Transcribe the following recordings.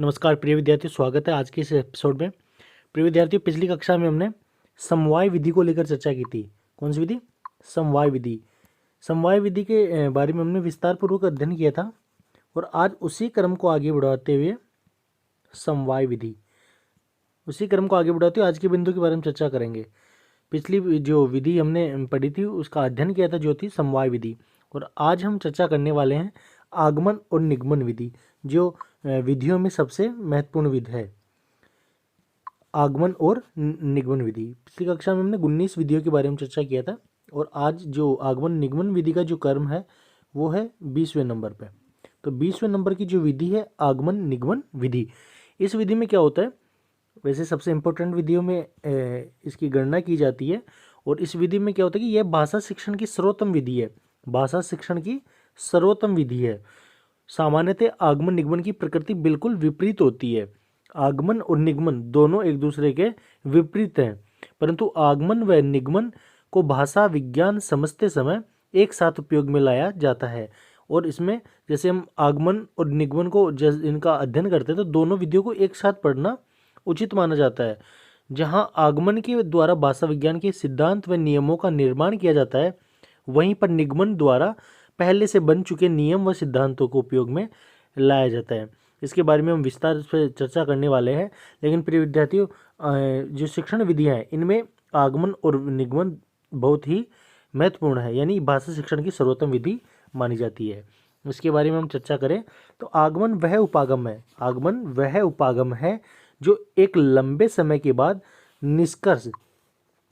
नमस्कार प्रिय विद्यार्थियों, स्वागत है आज के इस एपिसोड में। प्रिय विद्यार्थियों, पिछली कक्षा में हमने समवाय विधि को लेकर चर्चा की थी। कौन सी विधि? समवाय विधि। समवाय विधि के बारे में हमने विस्तार पूर्वक अध्ययन किया था और आज उसी क्रम को आगे बढ़ाते हुए आज के बिंदु के बारे में चर्चा करेंगे। पिछली जो विधि हमने पढ़ी थी उसका अध्ययन किया था, जो थी समवाय विधि, और आज हम चर्चा करने वाले हैं आगमन और निगमन विधि, जो विधियों में सबसे महत्वपूर्ण विधि है। आगमन और निगमन विधि। पिछली कक्षा में हमने 19 विधियों के बारे में चर्चा किया था और आज जो आगमन निगमन विधि का जो क्रम है वो है 20वें नंबर पे। तो 20वें नंबर की जो विधि है आगमन निगमन विधि, इस विधि में क्या होता है? वैसे सबसे इम्पोर्टेंट विधियों में इसकी गणना की जाती है और इस विधि में क्या होता है कि यह भाषा शिक्षण की सर्वोत्तम विधि है। भाषा शिक्षण की सर्वोत्तम विधि है। सामान्यतः आगमन निगमन की प्रकृति बिल्कुल विपरीत होती है। आगमन और निगमन दोनों एक दूसरे के विपरीत हैं, परंतु आगमन व निगमन को भाषा विज्ञान समझते समय एक साथ उपयोग में लाया जाता है। और इसमें जैसे हम आगमन और निगमन को इनका अध्ययन करते हैं तो दोनों विधियों को एक साथ पढ़ना उचित माना जाता है। जहाँ आगमन के द्वारा भाषा विज्ञान के सिद्धांत व नियमों का निर्माण किया जाता है, वहीं पर निगमन द्वारा पहले से बन चुके नियम व सिद्धांतों को उपयोग में लाया जाता है। इसके बारे में हम विस्तार से चर्चा करने वाले हैं। लेकिन प्रिय विद्यार्थियों, जो शिक्षण विधियाँ हैं इनमें आगमन और निगमन बहुत ही महत्वपूर्ण है, यानी भाषा शिक्षण की सर्वोत्तम विधि मानी जाती है। इसके बारे में हम चर्चा करें तो आगमन वह उपागम है जो एक लंबे समय के बाद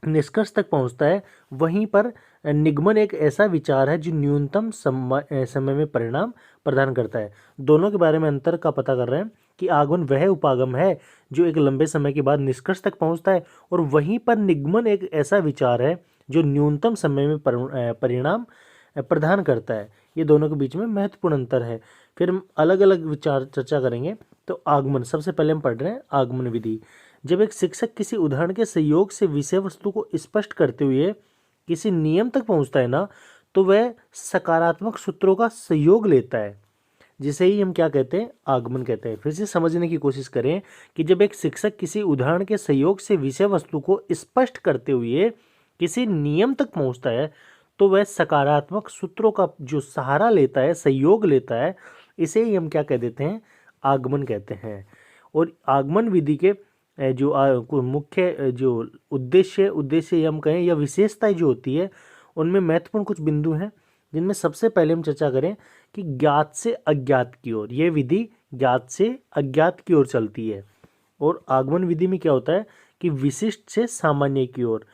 निष्कर्ष तक पहुंचता है। वहीं पर निगमन एक ऐसा विचार है जो न्यूनतम समय में परिणाम प्रदान करता है। दोनों के बारे में अंतर का पता कर रहे हैं कि आगमन वह उपागम है जो एक लंबे समय के बाद निष्कर्ष तक पहुंचता है और वहीं पर निगमन एक ऐसा विचार है जो न्यूनतम समय में परिणाम प्रदान करता है। ये दोनों के बीच में महत्वपूर्ण अंतर है। फिर हम अलग अलग विचार चर्चा करेंगे। तो आगमन, सबसे पहले हम पढ़ रहे हैं आगमन विधि। जब एक शिक्षक किसी उदाहरण के सहयोग से विषय वस्तु को स्पष्ट करते हुए किसी नियम तक पहुंचता है ना, तो वह सकारात्मक सूत्रों का सहयोग लेता है, जिसे ही हम क्या कहते हैं? आगमन कहते हैं। फिर से समझने की कोशिश करें कि जब एक शिक्षक किसी उदाहरण के सहयोग से विषय वस्तु को स्पष्ट करते हुए किसी नियम तक पहुंचता है, तो वह सकारात्मक सूत्रों का जो सहारा लेता है, सहयोग लेता है, इसे ही हम क्या कह देते हैं? आगमन कहते हैं। और आगमन विधि के जो मुख्य जो उद्देश्य हम कहें या विशेषताएं जो होती है, उनमें महत्वपूर्ण कुछ बिंदु हैं, जिनमें सबसे पहले हम चर्चा करें कि ज्ञात से अज्ञात की ओर। यह विधि ज्ञात से अज्ञात की ओर चलती है। और आगमन विधि में क्या होता है कि विशिष्ट से सामान्य की ओर।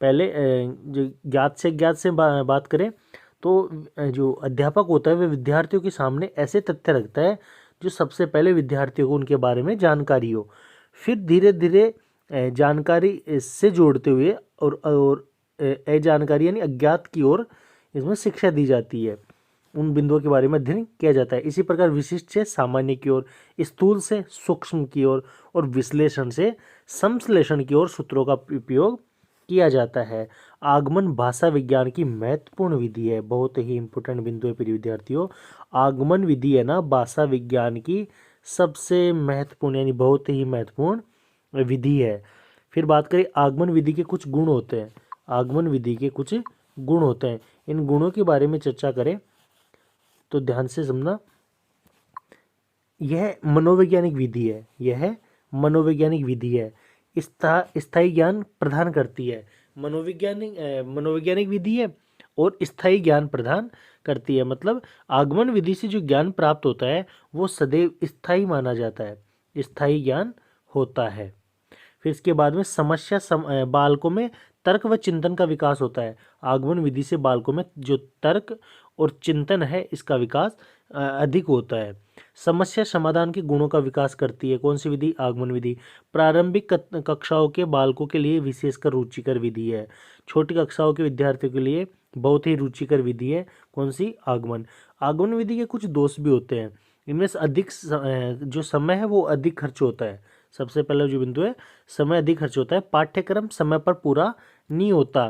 पहले जो ज्ञात से अज्ञात से बात करें तो जो अध्यापक होता है वह विद्यार्थियों के सामने ऐसे तथ्य रखता है जो सबसे पहले विद्यार्थियों को उनके बारे में जानकारी हो। फिर धीरे धीरे जानकारी से जोड़ते हुए और अजानकारी यानी अज्ञात की ओर इसमें शिक्षा दी जाती है। उन बिंदुओं के बारे में अध्ययन किया जाता है। इसी प्रकार विशिष्ट से सामान्य की ओर, स्थूल से सूक्ष्म की ओर और विश्लेषण से संश्लेषण की ओर सूत्रों का उपयोग किया जाता है। आगमन भाषा विज्ञान की महत्वपूर्ण विधि है। बहुत ही इंपॉर्टेंट बिंदु है प्रिय विद्यार्थियों। आगमन विधि है ना, भाषा विज्ञान की सबसे महत्वपूर्ण यानी बहुत ही महत्वपूर्ण विधि है। फिर बात करें आगमन विधि के कुछ गुण होते हैं। आगमन विधि के कुछ गुण होते हैं, इन गुणों के बारे में चर्चा करें तो ध्यान से समझना। यह मनोवैज्ञानिक विधि है। स्थायी ज्ञान प्रदान करती है। मनोवैज्ञानिक विधि है और स्थायी ज्ञान प्रदान करती है। मतलब आगमन विधि से जो ज्ञान प्राप्त होता है वो सदैव स्थायी माना जाता है, स्थायी ज्ञान होता है। फिर इसके बाद में बालकों में तर्क व चिंतन का विकास होता है। आगमन विधि से बालकों में जो तर्क और चिंतन है इसका विकास अधिक होता है। समस्या समाधान के गुणों का विकास करती है। कौन सी विधि? आगमन विधि। प्रारंभिक कक्षाओं के बालकों के लिए विशेषकर रुचिकर विधि है। छोटी कक्षाओं के विद्यार्थियों के लिए बहुत ही रुचिकर विधि है। कौन सी? आगमन। आगमन विधि के कुछ दोष भी होते हैं। इनमें से अधिक जो समय है वो अधिक खर्च होता है। सबसे पहला जो बिंदु है, समय अधिक खर्च होता है। पाठ्यक्रम समय पर पूरा नहीं होता।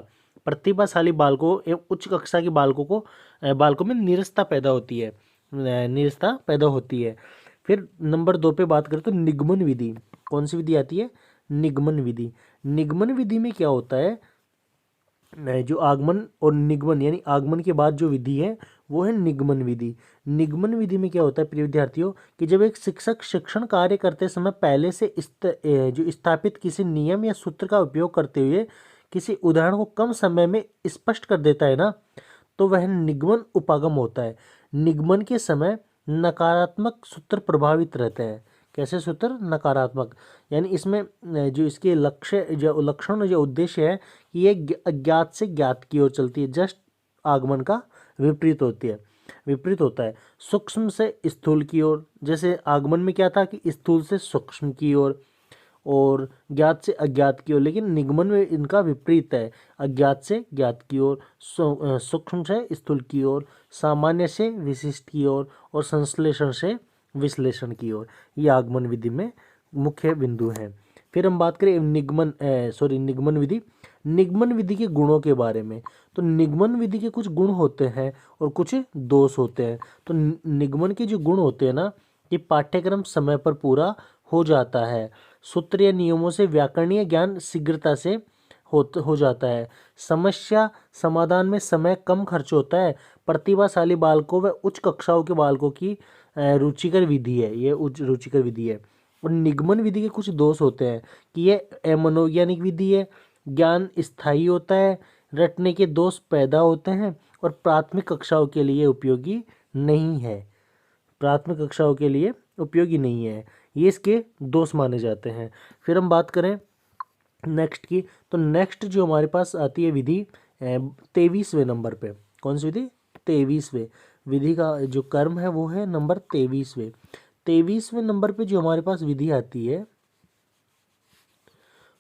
प्रतिभाशाली बालकों एवं उच्च कक्षा के बालकों में निरस्ता पैदा होती है। फिर नंबर 2 पे बात करें तो निगमन विधि। कौन सी विधि आती है? निगमन विधि। निगमन विधि में क्या होता है, जो आगमन और निगमन यानी आगमन के बाद जो विधि है वो है निगमन विधि। निगमन विधि में क्या होता है प्रिय विद्यार्थियों कि जब एक शिक्षक शिक्षण कार्य करते समय पहले से जो स्थापित किसी नियम या सूत्र का उपयोग करते हुए किसी उदाहरण को कम समय में स्पष्ट कर देता है ना, तो वह निगमन उपागम होता है। निगमन के समय नकारात्मक सूत्र प्रभावित रहते हैं। कैसे सूत्र? नकारात्मक। यानी इसमें जो इसके लक्ष्य जो लक्षण जो उद्देश्य है कि ये अज्ञात से ज्ञात की ओर चलती है, जस्ट आगमन का विपरीत होती है, विपरीत होता है। सूक्ष्म से स्थूल की ओर, जैसे आगमन में क्या था कि स्थूल से सूक्ष्म की ओर और ज्ञात से अज्ञात की ओर, लेकिन निगमन में इनका विपरीत है, अज्ञात से ज्ञात की ओर, सूक्ष्म से स्थूल की ओर, सामान्य से विशिष्ट की ओर और संश्लेषण से विश्लेषण की ओर। ये आगमन विधि में मुख्य बिंदु हैं। फिर हम बात करें निगमन विधि। निगमन विधि के गुणों के बारे में, तो निगमन विधि के कुछ गुण होते हैं और कुछ दोष होते हैं। तो निगमन के जो गुण होते हैं ना, कि पाठ्यक्रम समय पर पूरा हो जाता है, सूत्र या नियमों से व्याकरणीय ज्ञान शीघ्रता से हो जाता है, समस्या समाधान में समय कम खर्च होता है, प्रतिभाशाली बालकों व उच्च कक्षाओं के बालकों की रुचिकर विधि है, ये उच्च रुचिकर विधि है। और निगमन विधि के कुछ दोष होते हैं कि ये अमनोवैज्ञानिक विधि है, ज्ञान स्थायी होता है, रटने के दोष पैदा होते हैं और प्राथमिक कक्षाओं के लिए उपयोगी नहीं है, प्राथमिक कक्षाओं के लिए उपयोगी नहीं है। ये इसके दोष माने जाते हैं। फिर हम बात करें नेक्स्ट की, तो नेक्स्ट जो हमारे पास आती है विधि 23वें नंबर पे। कौन सी विधि? 23वें विधि का जो कर्म है वो है नंबर 23वें। 23वें नंबर पे जो हमारे पास विधि आती है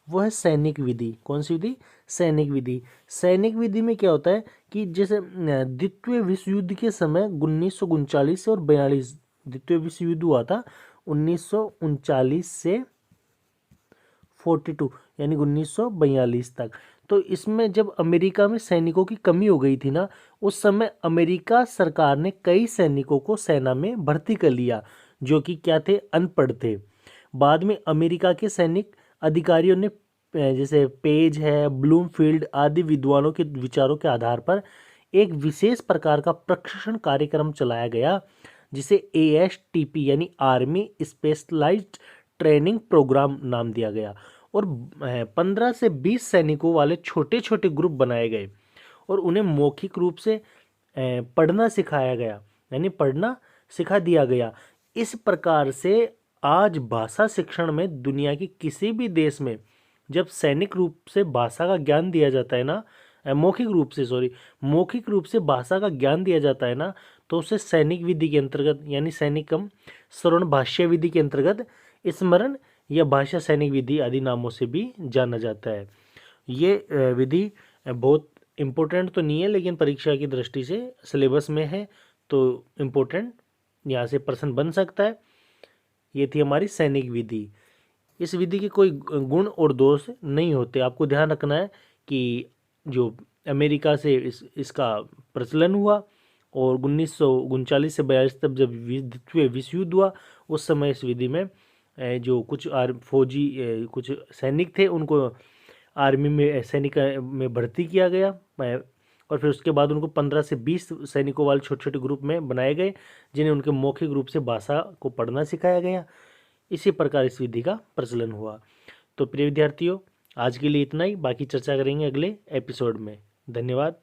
वो है सैनिक विधि। कौन सी विधि? सैनिक विधि। सैनिक विधि में क्या होता है कि जैसे द्वितीय विश्व युद्ध के समय 1939 से और 42, द्वितीय विश्व युद्ध हुआ था 1939 से 42 यानी 1942 तक। तो इसमें जब अमेरिका में सैनिकों की कमी हो गई थी ना, उस समय अमेरिका सरकार ने कई सैनिकों को सेना में भर्ती कर लिया जो कि क्या थे? अनपढ़ थे। बाद में अमेरिका के सैनिक अधिकारियों ने जैसे पेज है, ब्लूमफील्ड आदि विद्वानों के विचारों के आधार पर एक विशेष प्रकार का प्रशिक्षण कार्यक्रम चलाया गया जिसे ASTP यानी आर्मी स्पेशलाइज्ड ट्रेनिंग प्रोग्राम नाम दिया गया। और 15 से 20 सैनिकों वाले छोटे छोटे ग्रुप बनाए गए और उन्हें मौखिक रूप से पढ़ना सिखाया गया, यानी पढ़ना सिखा दिया गया। इस प्रकार से आज भाषा शिक्षण में दुनिया के किसी भी देश में जब सैनिक रूप से भाषा का ज्ञान दिया जाता है ना, मौखिक रूप से भाषा का ज्ञान दिया जाता है ना, तो उसे सैनिक विधि के अंतर्गत यानी सैनिकम श्रवण भाष्य विधि के अंतर्गत स्मरण या भाषा सैनिक विधि आदि नामों से भी जाना जाता है। ये विधि बहुत इम्पोर्टेंट तो नहीं है, लेकिन परीक्षा की दृष्टि से सिलेबस में है तो इम्पोर्टेंट यहाँ से प्रश्न बन सकता है। ये थी हमारी सैनिक विधि। इस विधि के कोई गुण और दोष नहीं होते। आपको ध्यान रखना है कि जो अमेरिका से इसका प्रचलन हुआ और 1939 से 42 तक जब द्वितीय विश्व युद्ध हुआ, उस समय इस विधि में जो कुछ फौजी कुछ सैनिक थे उनको आर्मी में सैनिक में भर्ती किया गया और फिर उसके बाद उनको 15 से 20 सैनिकों वाले छोटे छोटे ग्रुप में बनाए गए जिन्हें उनके मौखिक रूप से भाषा को पढ़ना सिखाया गया। इसी प्रकार इस विधि का प्रचलन हुआ। तो प्रिय विद्यार्थियों, आज के लिए इतना ही, बाकी चर्चा करेंगे अगले एपिसोड में। धन्यवाद।